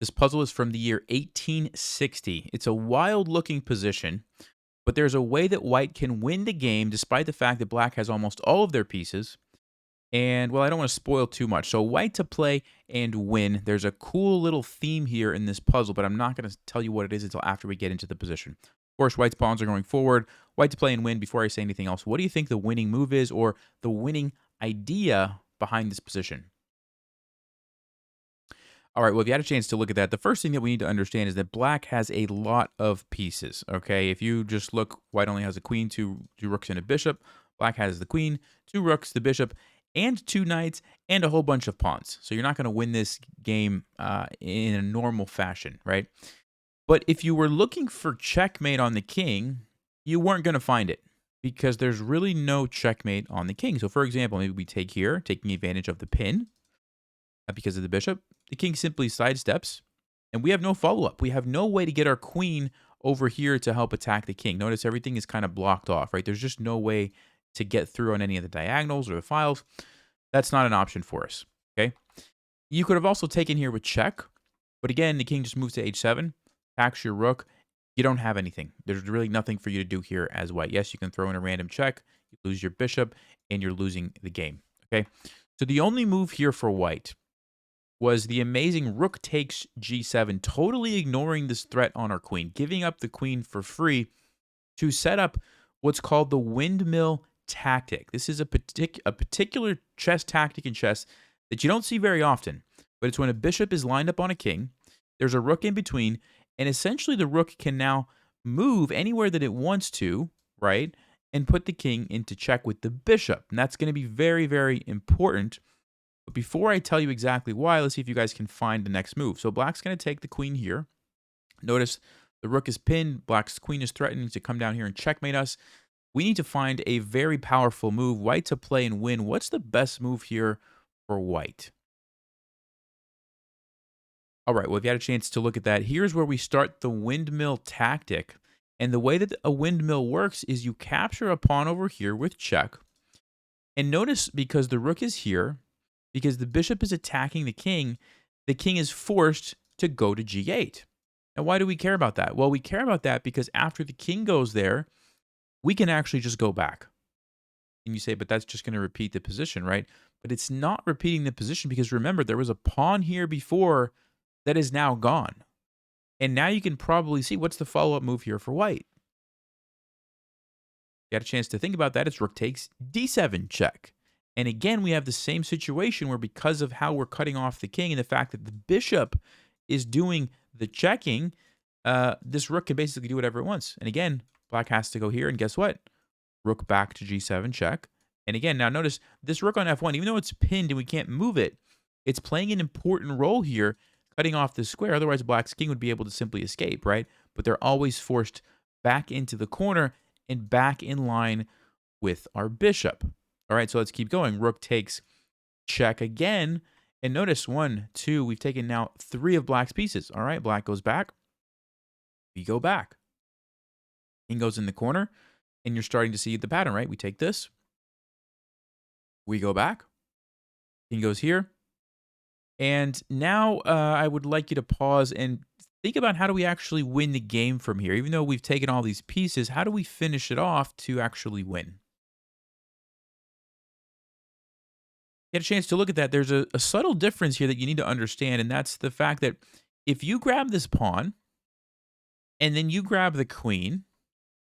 This puzzle is from the year 1860. It's a wild looking position, but there's a way that white can win the game despite the fact that black has almost all of their pieces. And, well, I don't want to spoil too much. So, white to play and win. There's a cool little theme here in this puzzle, but I'm not going to tell you what it is until after we get into the position. Of course, white's pawns are going forward. White to play and win. Before I say anything else, what do you think the winning move is or the winning idea behind this position? All right, well, if you had a chance to look at that, the first thing that we need to understand is that black has a lot of pieces, okay? If you just look, white only has a queen, two rooks, and a bishop. Black has the queen, two rooks, the bishop, and two knights, and a whole bunch of pawns. So you're not going to win this game in a normal fashion, right? But if you were looking for checkmate on the king, you weren't going to find it because there's really no checkmate on the king. So, for example, maybe we take here, taking advantage of the pin, because of the bishop. The king simply sidesteps, and we have no follow-up. We have no way to get our queen over here to help attack the king. Notice everything is kind of blocked off, right? There's just no way to get through on any of the diagonals or the files. That's not an option for us, okay? You could have also taken here with check, but again, the king just moves to h7, attacks your rook. You don't have anything. There's really nothing for you to do here as white. Yes, you can throw in a random check, you lose your bishop, and you're losing the game, okay? So the only move here for white was the amazing rook takes g7, totally ignoring this threat on our queen, giving up the queen for free to set up what's called the windmill tactic. This is a particular chess tactic in chess that you don't see very often, but it's when a bishop is lined up on a king, there's a rook in between, and essentially the rook can now move anywhere that it wants to, right, and put the king into check with the bishop. And that's going to be very, very important. But before I tell you exactly why, let's see if you guys can find the next move. So black's going to take the queen here. Notice the rook is pinned. Black's queen is threatening to come down here and checkmate us. We need to find a very powerful move. White to play and win. What's the best move here for white? All right, well, if you had a chance to look at that, here's where we start the windmill tactic. And the way that a windmill works is you capture a pawn over here with check. And notice because the rook is here, because the bishop is attacking the king is forced to go to g8. Now, why do we care about that? Well, we care about that because after the king goes there, we can actually just go back. And you say, but that's just going to repeat the position, right? But it's not repeating the position because remember, there was a pawn here before that is now gone. And now you can probably see what's the follow-up move here for white. You got a chance to think about that. It's rook takes d7 check. And again, we have the same situation where because of how we're cutting off the king and the fact that the bishop is doing the checking, this rook can basically do whatever it wants. And again, black has to go here, and guess what? Rook back to g7 check. And again, now notice this rook on f1, even though it's pinned and we can't move it, it's playing an important role here, cutting off the square. Otherwise, black's king would be able to simply escape, right? But they're always forced back into the corner and back in line with our bishop. All right, so let's keep going. Rook takes check again. And notice 1, 2, we've taken now 3 of black's pieces. All right, black goes back. We go back. King goes in the corner. And you're starting to see the pattern, right? We take this. We go back. King goes here. And now I would like you to pause and think about how do we actually win the game from here? Even though we've taken all these pieces, how do we finish it off to actually win? Get a chance to look at that, there's a subtle difference here that you need to understand, and that's the fact that if you grab this pawn and then you grab the queen,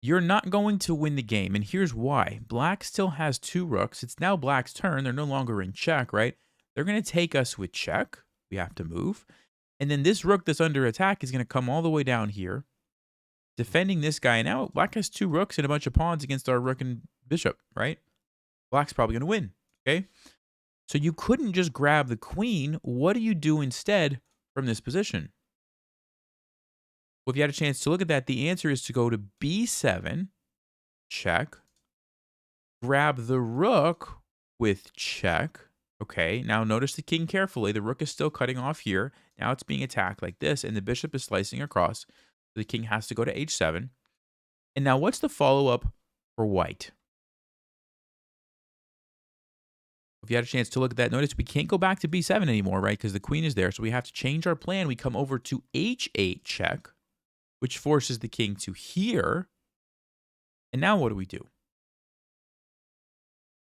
you're not going to win the game. And here's why. Black still has 2 rooks. It's now black's turn. They're no longer in check, right? They're going to take us with check. We have to move. And then this rook that's under attack is going to come all the way down here, defending this guy. And now black has 2 rooks and a bunch of pawns against our rook and bishop, right? Black's probably going to win, okay? So you couldn't just grab the queen. What do you do instead from this position? Well, if you had a chance to look at that, the answer is to go to b7, check, grab the rook with check. Okay, now notice the king carefully. The rook is still cutting off here. Now it's being attacked like this, and the bishop is slicing across. The king has to go to h7. And now what's the follow-up for white? If you had a chance to look at that, notice we can't go back to b7 anymore, right? Because the queen is there. So we have to change our plan. We come over to h8 check, which forces the king to here. And now what do we do? You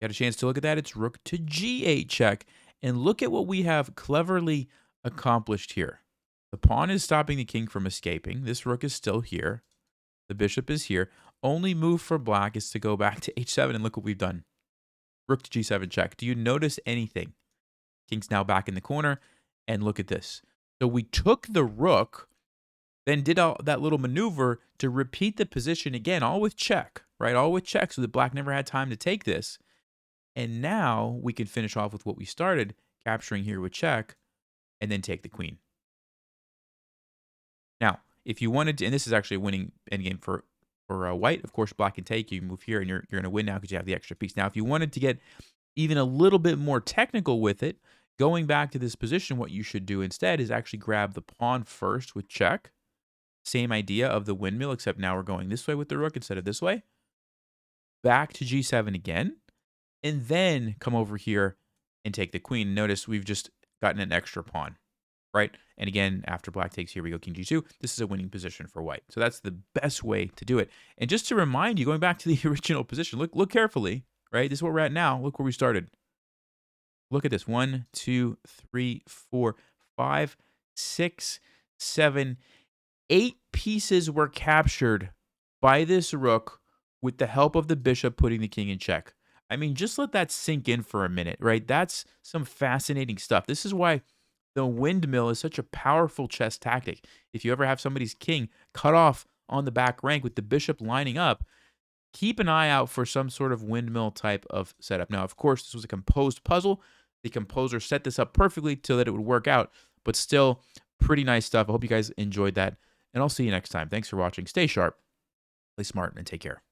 had a chance to look at that. It's rook to g8 check. And look at what we have cleverly accomplished here. The pawn is stopping the king from escaping. This rook is still here. The bishop is here. Only move for black is to go back to h7, and look what we've done. Rook to g7 check. Do you notice anything? King's now back in the corner, and look at this. So we took the rook, then did all that little maneuver to repeat the position again, all with check, right? All with check, so that black never had time to take this. And now we can finish off with what we started, capturing here with check, and then take the queen. Now, if you wanted to, and this is actually a winning endgame for white, of course, black can take, you move here, and you're going to win now because you have the extra piece. Now, if you wanted to get even a little bit more technical with it, going back to this position, what you should do instead is actually grab the pawn first with check. Same idea of the windmill, except now we're going this way with the rook instead of this way. Back to g7 again, and then come over here and take the queen. Notice we've just gotten an extra pawn, right? And again, after black takes, here we go, king g2. This is a winning position for white. So that's the best way to do it. And just to remind you, going back to the original position, look carefully, right? This is where we're at now. Look where we started. Look at this. 1, 2, 3, 4, 5, 6, 7, 8 pieces were captured by this rook with the help of the bishop putting the king in check. I mean, just let that sink in for a minute, right? That's some fascinating stuff. This is why the windmill is such a powerful chess tactic. If you ever have somebody's king cut off on the back rank with the bishop lining up, keep an eye out for some sort of windmill type of setup. Now, of course, this was a composed puzzle. The composer set this up perfectly so that it would work out, but still pretty nice stuff. I hope you guys enjoyed that, and I'll see you next time. Thanks for watching. Stay sharp, play smart, and take care.